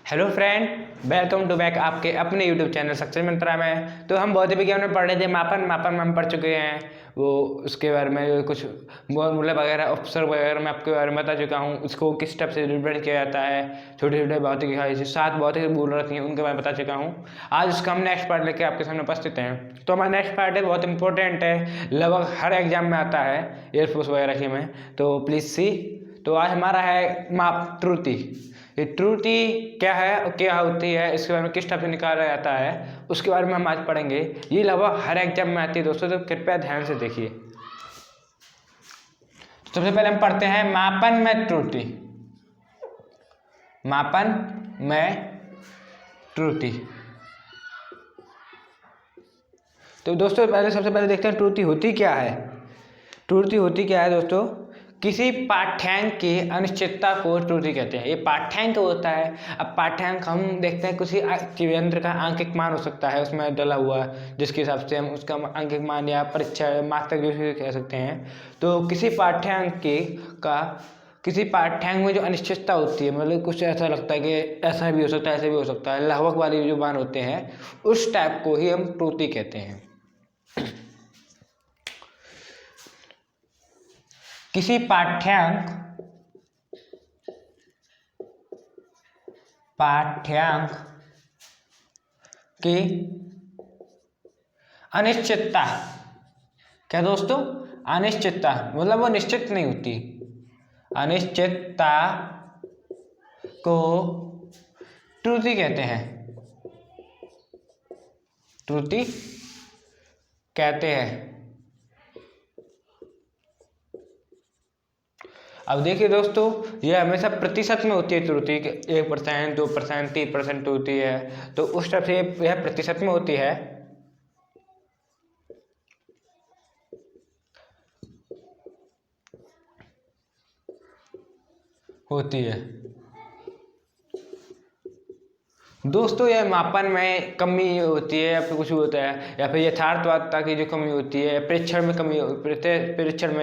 Hello friend, welcome to back आपके अपने YouTube channel success मंत्रा में। तो हम भौतिक विज्ञान में पढ़ रहे थे मापन में हम पढ़ चुके हैं। वो उसके बारे में कुछ फॉर्मूला वगैरह ऑप्शन वगैरह मैं आपके बारे में बता चुका हूँ। उसको किस स्टेप से रिप्रेजेंट किया जाता है। छोटे छोटे भौतिक 7 भौतिक रूल रहती हैं, उनके बारे में बता चुका हूँ। आज उसका हम नेक्स्ट पार्ट लेके आपके सामने उपस्थित हैं। तो हमारा नेक्स्ट पार्ट है, बहुत इंपॉर्टेंट है, लगभग हर एग्जाम में आता है एयरफोर्स वगैरह के में। तो प्लीज़ सी। तो आज हमारा है माप त्रुटि। ये त्रुटि क्या है और क्या होती है, इसके बारे में किस टाइप से निकाला जाता है, उसके बारे में हम आज पढ़ेंगे। ये लगभग हर एग्जाम में आती है दोस्तों, तो कृपया ध्यान से देखिए। सबसे पहले हम पढ़ते हैं मापन में त्रुटि। मापन में त्रुटि। तो दोस्तों सबसे पहले देखते हैं त्रुटि होती क्या है। त्रुटि होती क्या है दोस्तों, किसी पाठ्यांक की अनिश्चितता को त्रुटि कहते हैं। ये पाठ्यांक होता है। अब पाठ्यांक हम देखते हैं किसी यंत्र का आंकिक मान हो सकता है उसमें डला हुआ, जिसके हिसाब से हम उसका आंकिक मान या परीक्षा मार्क्स तक जो कह सकते हैं। तो किसी पाठ्यांक में जो अनिश्चितता होती है, मतलब कुछ ऐसा लगता है कि ऐसा भी हो सकता है, ऐसा भी हो सकता है, लगभग वाली जो मान होते हैं, उस टाइप को ही हम त्रुटि कहते हैं। किसी पाठ्यांक की अनिश्चितता, क्या दोस्तों, अनिश्चितता मतलब वो निश्चित नहीं होती। अनिश्चितता को त्रुटि कहते हैं। त्रुटि कहते हैं। अब देखिए दोस्तों, यह हमेशा प्रतिशत में होती है त्रुटि। 1%, 2%, 3% होती है। तो उस टाइप से यह प्रतिशत में होती है। दोस्तों, यह मापन में कमी होती है या फिर कुछ होता है, या फिर यथार्थवादिता की जो कमी होती है, परीक्षण में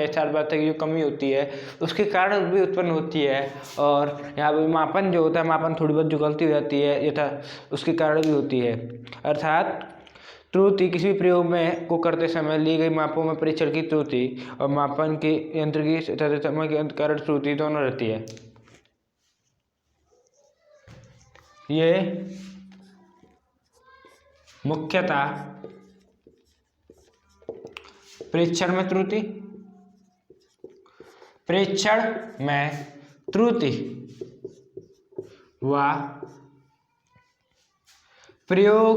यथार्थवादिता की जो कमी होती है, उसके कारण भी उत्पन्न होती है। और यहाँ पर मापन जो होता है, मापन थोड़ी बहुत जो गलती हो जाती है उसके कारण भी होती है। अर्थात त्रुटि किसी भी प्रयोग में को करते समय ली गई मापों में परीक्षण की त्रुटि और मापन के यंत्र की समय के कारण त्रुटि दोनों रहती है। ये मुख्यतः परीक्षण में त्रुटि व प्रयोग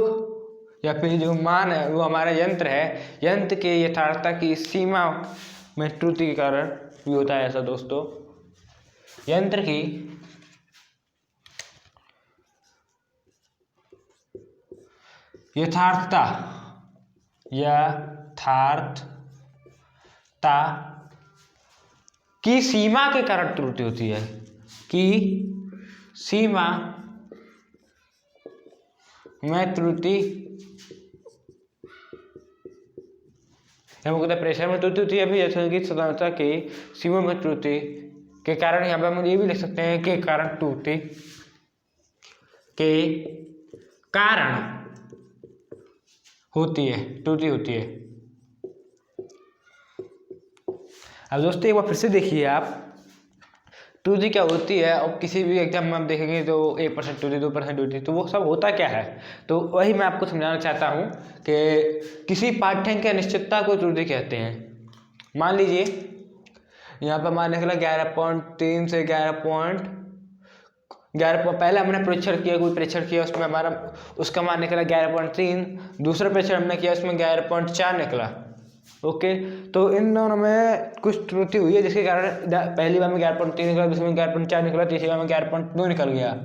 या फिर जो मान है वो हमारा यंत्र है, यंत्र के यथार्थता की सीमा में त्रुटि के कारण भी होता है। ऐसा दोस्तों, यंत्र की यथार्थता की सीमा के कारण त्रुटि होती है। कि सीमा में त्रुटि, प्रेशर में त्रुटि होती है, अभी जैसे कि स्वतंत्रता की सीमा में त्रुटि के कारण, यहाँ पे हम ये भी लिख सकते हैं कि कारण त्रुटि के कारण होती है, त्रुटि होती है। अब दोस्तों एक बार फिर से देखिए आप, त्रुटि क्या होती है। और किसी भी एग्जाम में आप देखेंगे तो 1% त्रुटि, 2% त्रुटि, तो वो सब होता क्या है, तो वही मैं आपको समझाना चाहता हूँ कि किसी पाठ्यांक की अनिश्चितता को त्रुटि कहते हैं। मान लीजिए यहाँ पर मान निकला 11.3 से 11 पहले हमने परीक्षण किया, कोई परीक्षण किया, उसमें हमारा उसका मान निकला 11.3। दूसरा परीक्षण हमने किया, उसमें 11.4 निकला। ओके, तो इन दोनों में कुछ त्रुटि हुई है, जिसके कारण पहली बार में 11.3 निकला, दूसरी में 11.4 निकला, तीसरी बार में 11.2 निकल गया,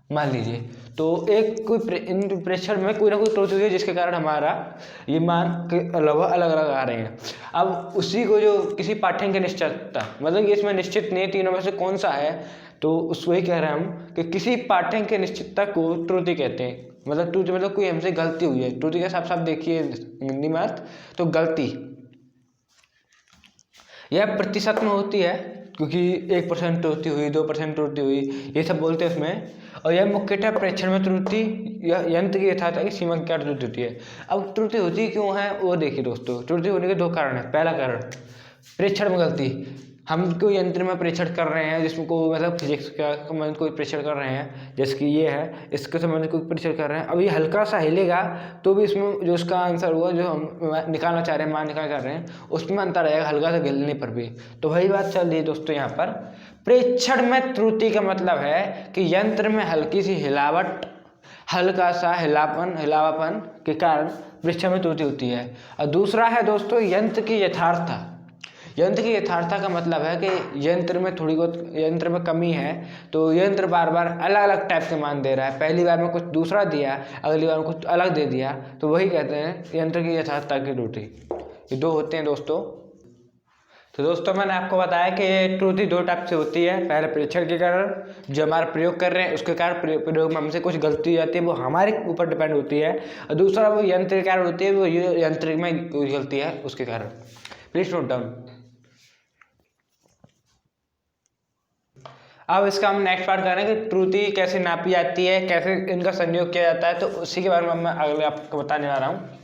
मान लीजिए। तो इन परीक्षण में कोई ना कोई त्रुटि हुई है, जिसके कारण हमारा ये मान अलग अलग आ रहे हैं। अब उसी को जो किसी पाठ्यांक की निश्चितता, मतलब ये इसमें निश्चित नहीं, तीनों में से कौन सा है, तो उस वही कह रहे हैं हम कि किसी पाठ्यांक की निश्चितता को त्रुटि कहते हैं। मतलब त्रुटि मतलब कोई हमसे गलती हुई है। त्रुटि का साफ साफ देखिए हिंदी में अर्थ, तो गलती। यह प्रतिशत में होती है। क्योंकि 1% त्रुटि हुई, 2% त्रुटि हुई, ये सब बोलते हैं उसमें। और यह मुख्यतः प्रेक्षण में त्रुटि या यंत्र की यथार्थ की सीमा के कारण त्रुटि होती है। अब त्रुटि होती क्यों है वो देखिए दोस्तों। त्रुटि होने के 2 कारण है। पहला कारण प्रेक्षण में गलती। हम कोई यंत्र में परीक्षण कर रहे हैं जिसमें को मतलब फिजिक्स का संबंधित कोई परीक्षण कर रहे हैं, जैसे कि ये है, इसके संबंधित कोई परीक्षण कर रहे हैं। अब ये हल्का सा हिलेगा तो भी इसमें जो उसका आंसर हुआ, जो हम निकालना चाह रहे हैं, मान निकालना चाह रहे हैं, उसमें अंतर आएगा हल्का सा हिलने पर भी। तो वही बात चल रही है दोस्तों यहाँ पर। प्रेक्षण में त्रुटि का मतलब है कि यंत्र में हल्की सी हिलावट, हल्का सा हिलावापन के कारण प्रेक्षण में त्रुटि होती है। और दूसरा है दोस्तों यंत्र की यथार्थता। यंत्र की यथार्थता का मतलब है कि यंत्र में थोड़ी बहुत यंत्र में कमी है, तो यंत्र बार बार अलग अलग टाइप के मान दे रहा है। पहली बार में कुछ दूसरा दिया, अगली बार में कुछ अलग दे दिया, तो वही कहते हैं यंत्र की यथार्थता की त्रुटि। ये 2 होते हैं दोस्तों। तो दोस्तों मैंने आपको बताया कि त्रुटि 2 टाइप से होती है। पहले परीक्षण के कारण, जो हमारा प्रयोग कर रहे हैं उसके कारण प्रयोग में हमसे कुछ गलती हो जाती है, वो हमारे ऊपर डिपेंड होती है। और दूसरा वो यंत्र के कारण होती है, वो यंत्र में गलती है उसके कारण। Please note down. अब इसका हम नेक्स्ट पार्ट करेंगे कि त्रुटि कैसे नापी जाती है, कैसे इनका संयोग किया जाता है, तो उसी के बारे में मैं अगले आपको बताने जा रहा हूँ।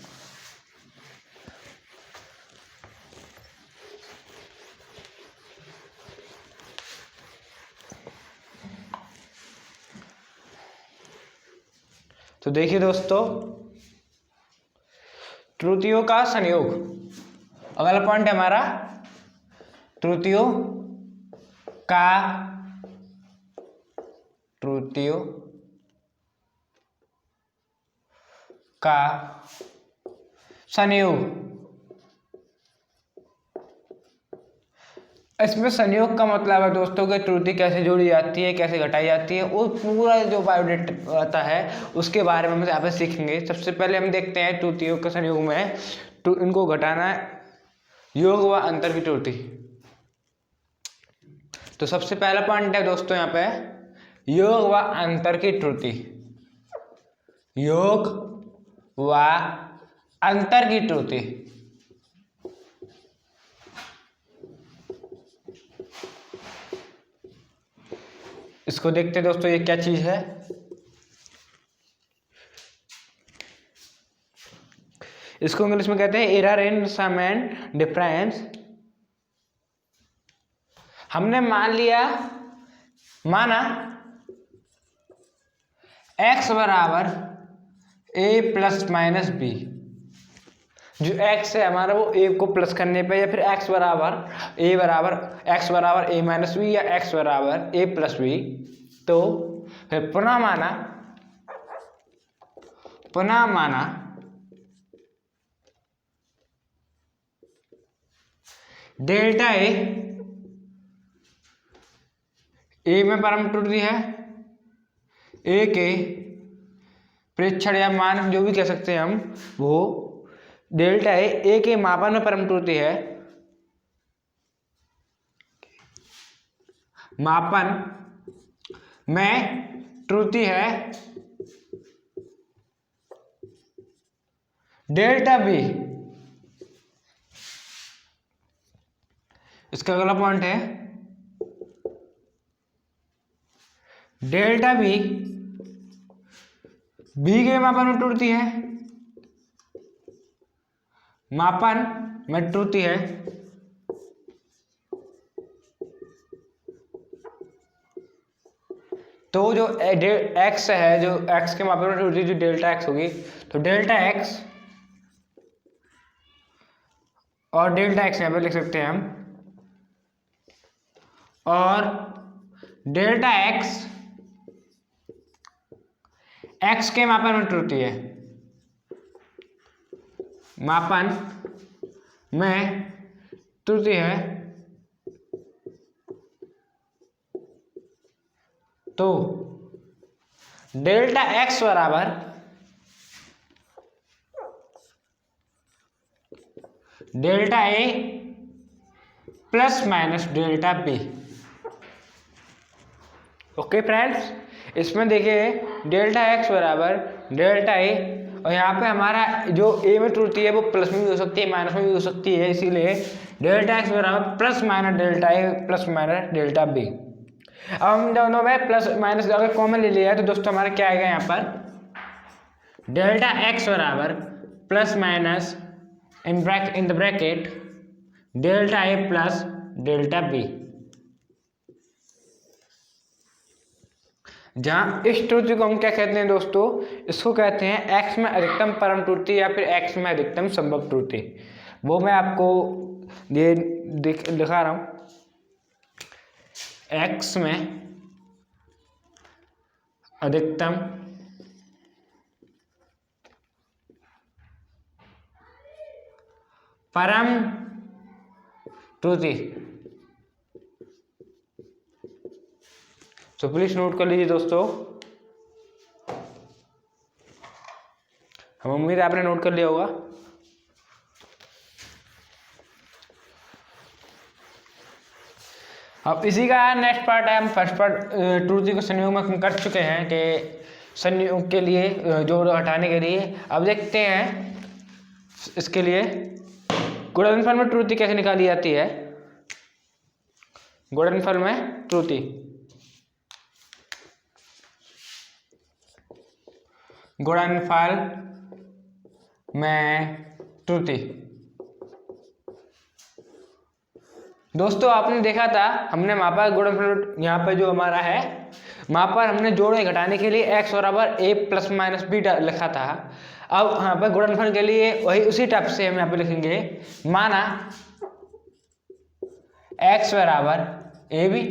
तो देखिए दोस्तों, त्रुटियों का संयोग, अगला पॉइंट है हमारा त्रुटियों का संयोग। इसमें संयोग का मतलब है दोस्तों कि त्रुटि कैसे जोड़ी जाती है, कैसे घटाई जाती है, वो पूरा जो बायोडेटा आता है उसके बारे में हम यहाँ पे सीखेंगे। सबसे पहले हम देखते हैं त्रुटियों के संयोग में इनको घटाना योग व अंतर की त्रुटि। तो सबसे पहला पॉइंट है दोस्तों यहाँ पे योग व अंतर की त्रुटि। योग व अंतर की त्रुटि। इसको देखते हैं दोस्तों, ये क्या चीज है। इसको इंग्लिश में कहते हैं error in sum and difference. हमने माना x बराबर a प्लस माइनस बी। जो x है हमारा वो a को प्लस करने पे, या फिर x बराबर a माइनस बी या x बराबर a प्लस बी। तो फिर पुनः माना डेल्टा ए में परम त्रुटि है, ए के प्रेक्षण या मान जो भी कह सकते हैं हम, वो डेल्टा ए के मापन में परम त्रुटि है, मापन में त्रुटि है। डेल्टा बी, इसका अगला पॉइंट है डेल्टा बी के मापन में त्रुटि है, मापन में त्रुटि है। तो जो x है, जो x के मापन में त्रुटि जो डेल्टा x होगी, तो डेल्टा x और डेल्टा x यहाँ पे लिख सकते हैं हम, और डेल्टा x के मापन में त्रुटि है, मापन में त्रुटि है। तो डेल्टा x बराबर delta a plus minus delta b। Okay friends, इसमें देखिए डेल्टा x बराबर डेल्टा a, और यहाँ पे हमारा जो a में त्रुटि है वो प्लस में भी हो सकती है, माइनस में भी हो सकती है, इसीलिए डेल्टा एक्स बराबर plus minus delta a plus minus delta B. अब हम दोनों में प्लस माइनस अगर कॉमन ले लिया है तो दोस्तों हमारा क्या आएगा यहाँ पर, डेल्टा एक्स बराबर plus minus in the bracket delta a plus delta b. जहां इस त्रुटि को हम क्या कहते हैं दोस्तों, इसको कहते हैं एक्स में अधिकतम परम त्रुटि या फिर एक्स में अधिकतम संभव त्रुटि। वो मैं आपको ये दिखा रहा हूं, एक्स में अधिकतम परम त्रुटि। तो प्लीज नोट कर लीजिए दोस्तों, हम उम्मीद है आपने नोट कर लिया होगा। अब इसी का नेक्स्ट पार्ट है, हम फर्स्ट पार्ट त्रुटि को संयोग में हम कर चुके हैं कि संयोग के लिए जोड़ घटाने के लिए। अब देखते हैं इसके लिए गुणनफल में त्रुटि कैसे निकाली जाती है। गुणनफल में त्रुटि, गुणनफल में त्रुटि दोस्तों आपने देखा था, हमने वहां पर गुणनफल यहाँ पर जो हमारा है वहां पर हमने जोड़े घटाने के लिए एक्स बराबर ए प्लस माइनस बी लिखा था। अब यहाँ पर गुणनफल के लिए वही उसी टाइप से हम यहाँ पे लिखेंगे, माना एक्स बराबर ए बी,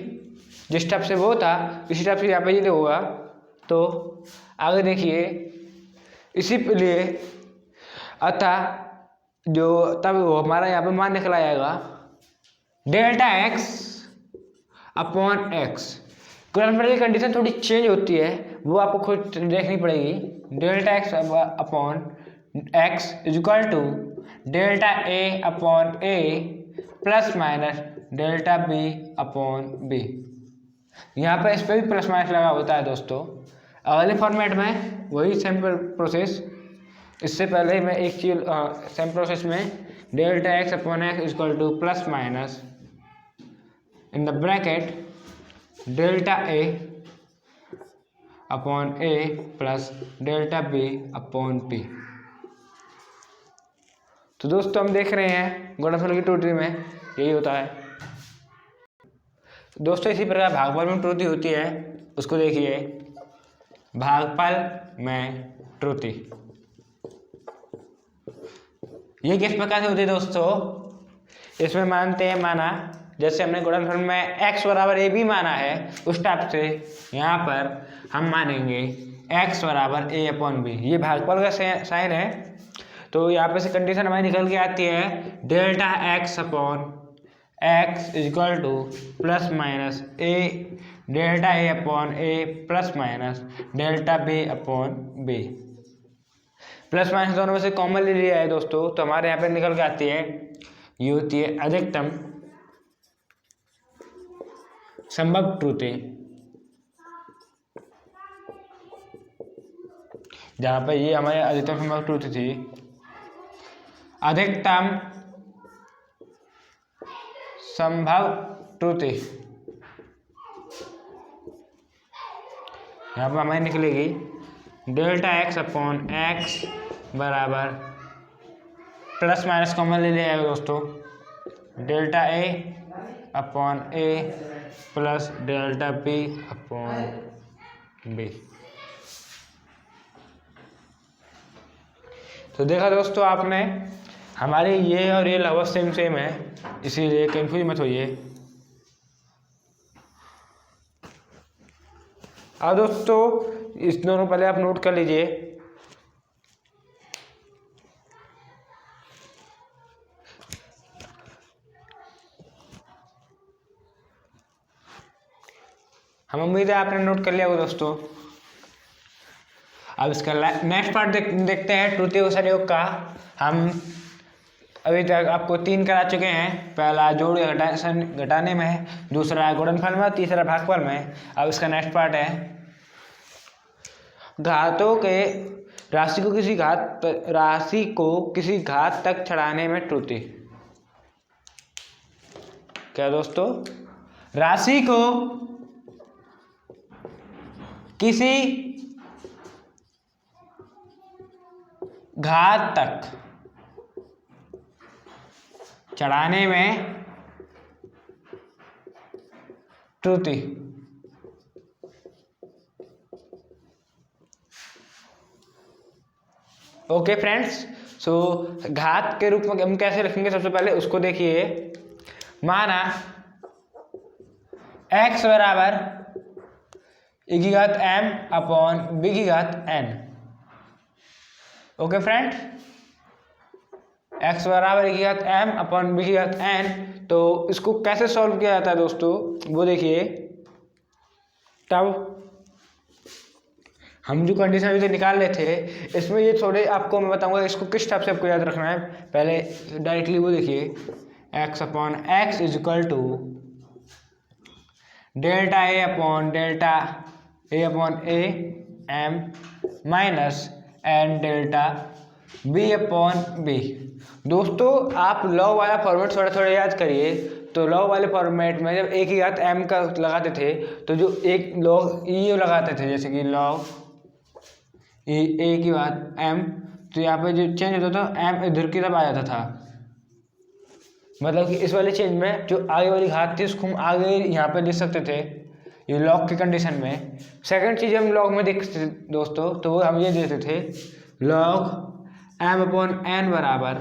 जिस टाइप से वो था इसी टाइप से यहाँ पे ये होगा। तो आगे देखिए, इसी लिए अतः जो तब वो हमारा यहाँ पे मान निकला जाएगा डेल्टा एक्स अपॉन एक्स। गुणनफल की कंडीशन थोड़ी चेंज होती है, वो आपको खुद देखनी पड़ेगी। Delta x upon x is equal to delta A upon A plus minus delta B upon b. यहाँ पर इस पर भी प्लस माइनस लगा होता है दोस्तों। अगले फॉर्मेट में वही सैम्पल प्रोसेस, इससे पहले मैं एक चीज सेम प्रोसेस में delta x upon x is equal to plus minus in the bracket delta A upon A plus delta B upon B. तो दोस्तों हम देख रहे हैं गुणनफल की त्रुटि में यही होता है दोस्तों। इसी प्रकार भागफल में त्रुटि होती है, उसको देखिए, भागफल में त्रुटि ये किस प्रकार से होती है दोस्तों। इसमें मानते हैं, माना जैसे हमने गुणनफल में x बराबर ए बी माना है, उस टाइप से यहाँ पर हम मानेंगे x बराबर ए अपॉन बी। ये भागफल का साइन है, तो यहाँ पे से कंडीशन हमारी निकल के आती है delta x upon x is equal to plus minus a delta A upon A plus minus delta B upon b. Plus minus दोनों में से कॉमन ले लिया है दोस्तों, तो हमारे यहाँ पे निकल के आती है, ये होती है अधिकतम संभव त्रुटि। जहाँ पे ये हमारे अधिकतम संभव त्रुटि थी, अधिकतम संभव त्रुटि यहाँ पर हमारी निकलेगी डेल्टा एक्स अपॉन एक्स बराबर प्लस माइनस कॉमन ले लिया है दोस्तों, डेल्टा ए अपॉन ए plus delta B upon B. तो देखा दोस्तों आपने, हमारे ये और ये लगभग सेम है, इसीलिए कंफ्यूज मत होइए। अब दोस्तों इस दोनों पहले आप नोट कर लीजिए। हम उम्मीद है आपने नोट कर लिया होगा दोस्तों। अब इसका नेक्स्ट पार्ट देखते हैं त्रुटि व संयोग का। हम अभी तक आपको 3 करा चुके हैं, पहला जोड़ घटाने में, दूसरा गुणनफल में, तीसरा भागफल में। अब इसका नेक्स्ट पार्ट है घातों के राशि को किसी घात तक चढ़ाने में त्रुटि। क्या दोस्तों, राशि को किसी घात तक चढ़ाने में त्रुटि। ओके फ्रेंड्स, सो घात के रूप में हम कैसे लिखेंगे, सबसे पहले उसको देखिए। माना x बराबर e की घात m अपॉन b की घात n। ओके फ्रेंड, x बराबर e की घात m अपॉन b की घात n। तो इसको कैसे सॉल्व किया जाता है दोस्तों, वो देखिए। तब हम जो कंडीशन अभी तक निकाल रहे थे, इसमें ये थोड़े आपको मैं बताऊंगा इसको किस टाइप से आपको याद रखना है। पहले डायरेक्टली वो देखिए, x upon x is equal to delta A upon delta A upon a m minus n delta B upon b. दोस्तों आप लॉग वाला फॉर्मेट थोड़ा थोड़ा याद करिए। तो लॉग वाले फॉर्मेट में जब ए की घात एम का लगाते थे, तो जो एक लॉग ई लगाते थे, जैसे कि लॉग ए की घात एम, तो यहाँ पे जो चेंज होता था एम इधर की तरफ आ जाता था। मतलब कि इस वाले चेंज में जो आगे वाली घात थी उसको हम आगे यहाँ पे लिख सकते थे, ये लॉग की कंडीशन में। सेकंड चीज हम लॉग में देखते थे दोस्तों, तो वो हम ये देते थे, लॉग एम अपॉन एन बराबर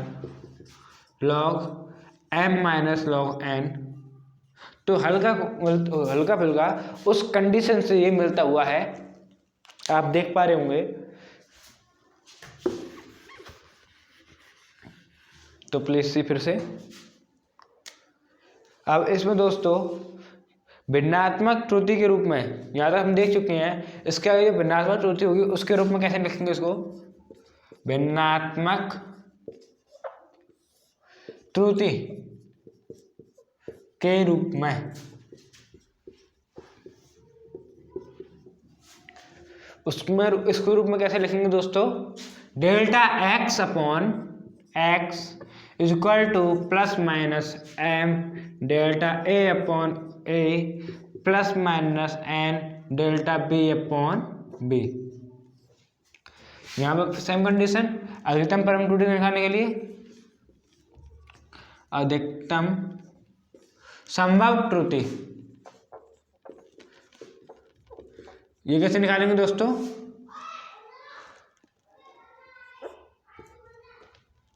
log m minus log n. तो हल्का फुल्का उस कंडीशन से ये मिलता हुआ है, आप देख पा रहे होंगे। तो प्लीज सी फिर से। अब इसमें दोस्तों भिन्नात्मक त्रुटि के रूप में यहाँ तक हम देख चुके हैं। इसके आगे जो भिन्नात्मक त्रुटि होगी उसके रूप में कैसे लिखेंगे इसको, भिन्नात्मक त्रुटि के रूप में। उसमें इसके रूप में कैसे लिखेंगे दोस्तों, delta x upon x is equal to plus minus m delta A upon A plus minus n delta B upon b. यहाँ पर सेम कंडीशन, अधिकतम परम त्रुटि निकालने के लिए अधिकतम संभव त्रुटि, ये कैसे निकालेंगे दोस्तों,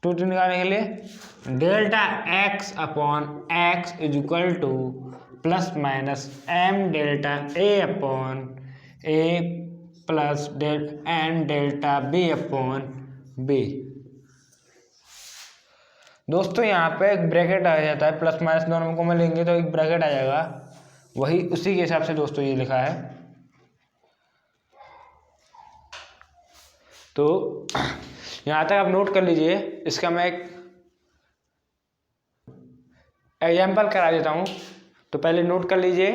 त्रुटि निकालने के लिए delta x upon x is equal to plus minus m delta A upon A plus n delta B upon b. दोस्तों यहाँ पे एक ब्रैकेट आ जाता है, प्लस माइनस दोनों को में लेंगे तो एक ब्रैकेट आ जाएगा, वही उसी के हिसाब से दोस्तों ये लिखा है। तो यहाँ तक आप नोट कर लीजिए। इसका मैं एक एग्जाम्पल करा देता हूँ, तो पहले नोट कर लीजिए।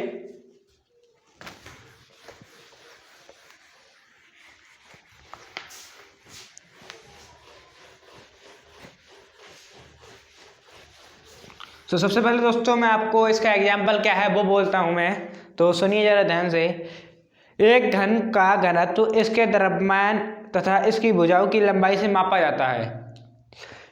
तो सबसे पहले दोस्तों मैं आपको इसका एग्जाम्पल क्या है वो बोलता हूँ मैं, तो सुनिए जरा ध्यान से। एक घन का घनत्व इसके द्रव्यमान तथा इसकी भुजाओं की लंबाई से मापा जाता है।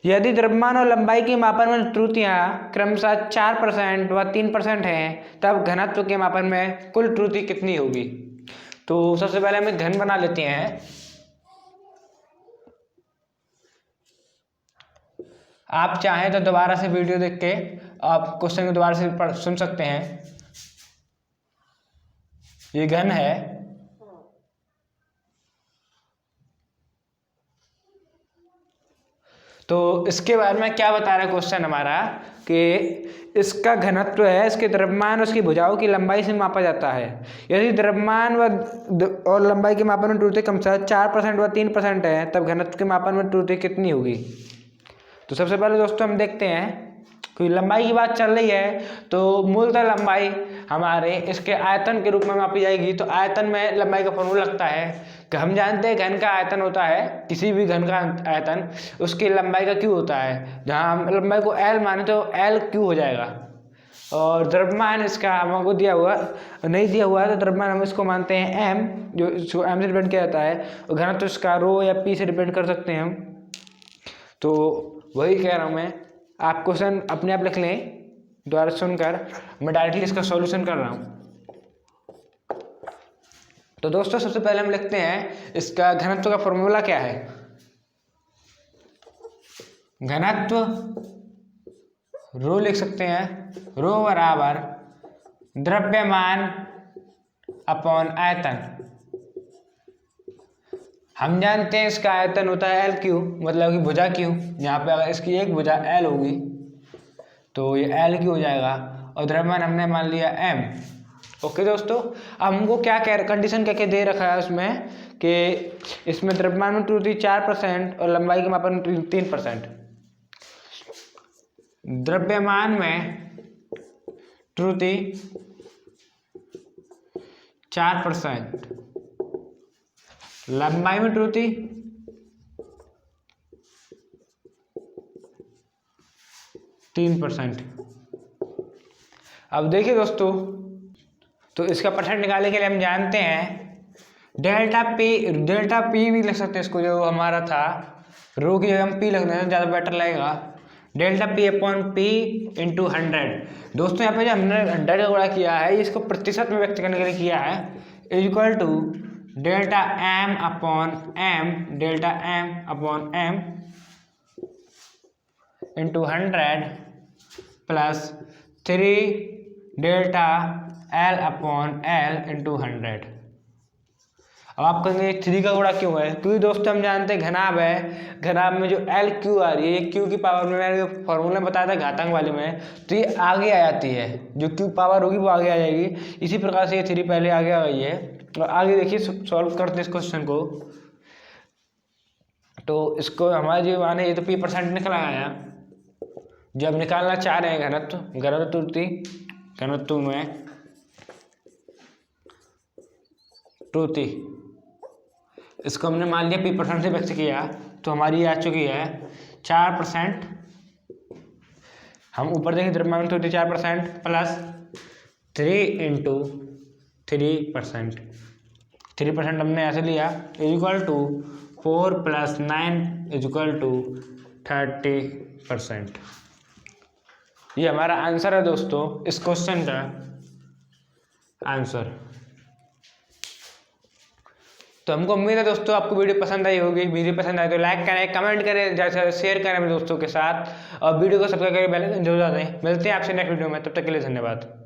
यदि द्रव्यमान और लंबाई के मापन में त्रुटियां क्रमशः 4% व 3% हैं, तब घनत्व के मापन में कुल त्रुटि कितनी होगी। तो सबसे पहले हम एक घन बना लेते हैं। आप चाहें तो दोबारा से वीडियो देख के आप क्वेश्चन को दोबारा से सुन सकते हैं। ये घन है, तो इसके बारे में क्या बता रहा है क्वेश्चन हमारा, कि इसका घनत्व है, इसके द्रव्यमान और उसकी भुजाओं की लंबाई से मापा जाता है। यदि द्रव्यमान और लंबाई के मापन में त्रुटि क्रमशः 4% व 3% है, तब घनत्व के मापन में त्रुटि कितनी होगी। तो सबसे पहले दोस्तों हम देखते हैं, कोई लंबाई की बात चल रही है तो मूलतः लंबाई हमारे इसके आयतन के रूप में मापी जाएगी। तो आयतन में लंबाई का फॉर्मूला लगता है कि हम जानते हैं घन का आयतन होता है, किसी भी घन का आयतन उसकी लंबाई का क्यू होता है। जहाँ हम लंबाई को एल माने तो एल क्यू हो जाएगा। और द्रव्यमान इसका हमको दिया हुआ नहीं दिया हुआ है, तो द्रव्यमान हम इसको मानते हैं m, जो m से डिपेंड किया जाता है, और घनत्व इसका रो या p से डिपेंड कर सकते हैं हम। तो वही कह रहा हूँ मैं, आप क्वेश्चन अपने आप लिख लें द्वारा सुनकर, मैं डायरेक्टली इसका सॉल्यूशन कर रहा हूँ। तो दोस्तों सबसे पहले हम लिखते हैं इसका घनत्व का फॉर्मूला क्या है। घनत्व रो लिख सकते हैं, रो बराबर द्रव्यमान अपॉन आयतन। हम जानते हैं इसका आयतन होता है L क्यू, मतलब कि भुजा क्यू। यहाँ पे अगर इसकी एक भुजा L होगी तो ये L क्यू हो जाएगा, और द्रव्यमान हमने मान लिया M। ओके दोस्तों, अब हमको क्या कंडीशन क्या क्या दे रखा है उसमें कि इसमें द्रव्यमान में त्रुटि 4% और लंबाई के मापन 3%। द्रव्यमान में त्रुटि 4%, लंबाई में त्रुटि 3%। अब देखिए दोस्तों, तो इसका परसेंट निकालने के लिए हम जानते हैं डेल्टा पी भी लिख सकते हैं इसको, जो हमारा था रो की जगह हम पी लिख दें ज़्यादा बेटर लगेगा। Delta P upon P into 100। दोस्तों यहाँ पे जो हमने 100 का गुणा किया है, इसको प्रतिशत में व्यक्त करने के लिए किया है, equal to delta m upon m, delta m upon m into 100 plus 3 delta l upon l into 100। अब आप कहेंगे 3 का गुणा क्यों है, क्योंकि दोस्तों हम जानते हैं घनाभ है, घनाभ में जो एल क्यू आ रही है, ये क्यू की पावर में मैंने जो फॉर्मूला बताया था घातांक वाले में, तो ये आगे आ जाती है, जो क्यू पावर होगी वो आगे आ जाएगी। इसी प्रकार से ये 3 पहले आगे आ गई है। और आगे देखिए सॉल्व करते हैं इस क्वेश्चन को। तो इसको हमारे जो आने, ये तो p% निकला आया, जब निकालना चाह रहे हैं घनत्व त्रुटि, घनत्व में त्रुटि, इसको हमने मान लिया p% से व्यक्त किया, तो हमारी ये आ चुकी है 4%। हम ऊपर देखें द्रव्यमान में त्रुटि 4% प्लस 3 इंटू 3%। 3% हमने ऐसे लिया, इक्वल टू 4 + 9 इक्वल टू 30%। ये हमारा आंसर है दोस्तों, इस क्वेश्चन का आंसर। तो हमको उम्मीद है दोस्तों आपको वीडियो पसंद आई होगी। वीडियो पसंद आए तो लाइक करें, कमेंट करें, जैसे शेयर करें अपने दोस्तों के साथ, और वीडियो को सब्सक्राइब करके बेल आइकन जरूर दबाएं। मिलते हैं आपसे नेक्स्ट वीडियो में, तब तक के लिए धन्यवाद।